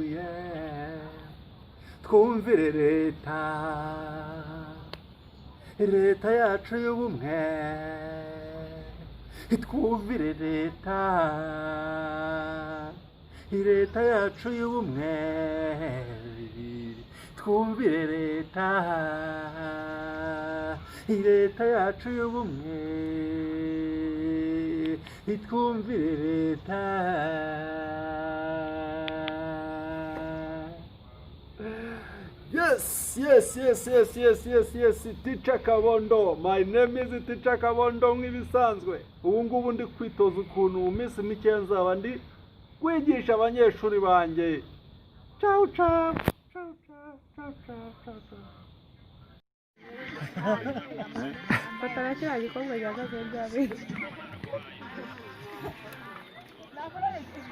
yeah. Twumvire leta, leta yacu y'ubumwe. Twumvire leta, leta yacu y'ubumwe. Twumvire leta, leta yacu y'ubumwe. Twumvire leta. Yes, Teacher Kabondo. My name is Teacher Kabondo nk'ibisanzwe. Ubu ngubu ndi kwitoza ukuntu mu minsi mike nzaba ndi kwigisha abanyeshuri banjye. Ciao. Pataracha gikombe cyakaze byabe.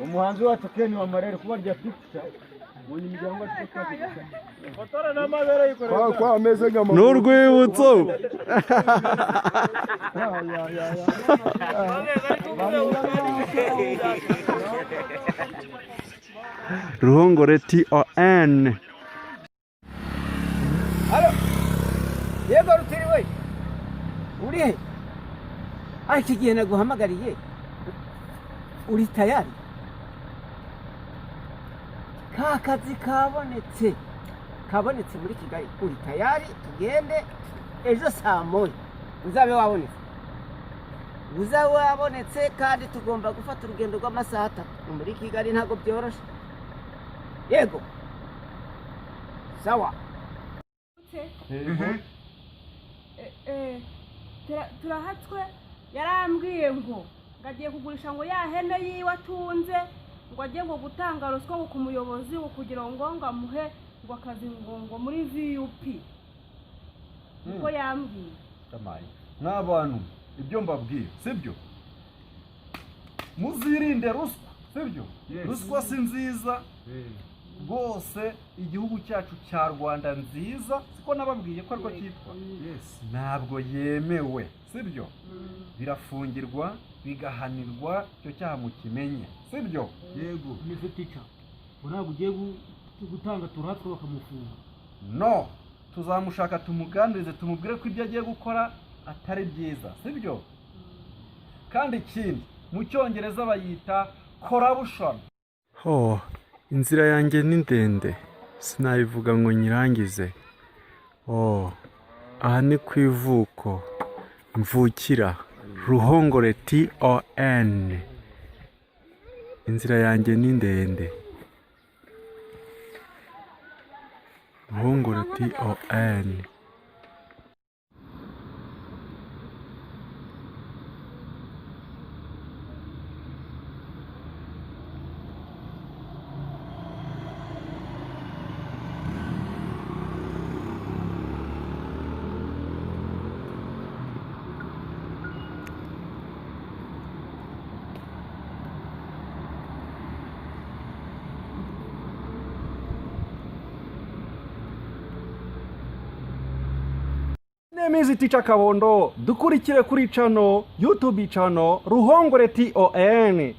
Umuhanzi wacu Ken wa Marere kubarya picture. Mwenye muryango wacu Fotora n'amabere yikorera. kwa ameze gama. N'urwibutso. Ruhongore TON. Halo. Yego rutiri we. Uri he? Iki gihe naguhamagariye. Uri tayari? Ka kazi kabonetse muri Kigali. Uri tayari? Tugende ejo saa moya. Uzabe wabonetse kandi tugomba gufata urugendo rw'amasaha 3 muri Kigali ntago byoroshe. Yego. Sawa. Turahatswe yarambwiye ngo ngagiye kugurisha ngo ya hene yiwe atunze ngo agiye ngo gutanga ruswa ku muyobozi kugira ngo ngamuhe ngo akazi ngo muri VUP uko yambwiye. Tamaye n'abantu ibyo mbabwiye sibyo muzirinde ruswa sibyo ruswa si nziza rwose igihugu cyacu cya Rwanda nziza siko nababwiye ko ariko cyitwa ntabwo yemewe sibyo birafungirwa bigahanirwa cyo cyaha mu kimenye sibyo Yego nize teacher ntabwo ugiye gutanga turatwe bakamufunga no tuzamushaka tumuganirize tumubwire ko ibyo agiye gukora atari byiza sibyo kandi ikindi mu cyongereza bayita corruption. Inzira yanjye ni ndende sinayivuga ngo nyirangize. Aha ni ku ivuko mvukira Ruhongore TON. Inzira yanjye ni ndende Ruhongore TON. Nemizi Teacher Kabondo dukurikire kuri channel YouTube channel Ruhongore TON.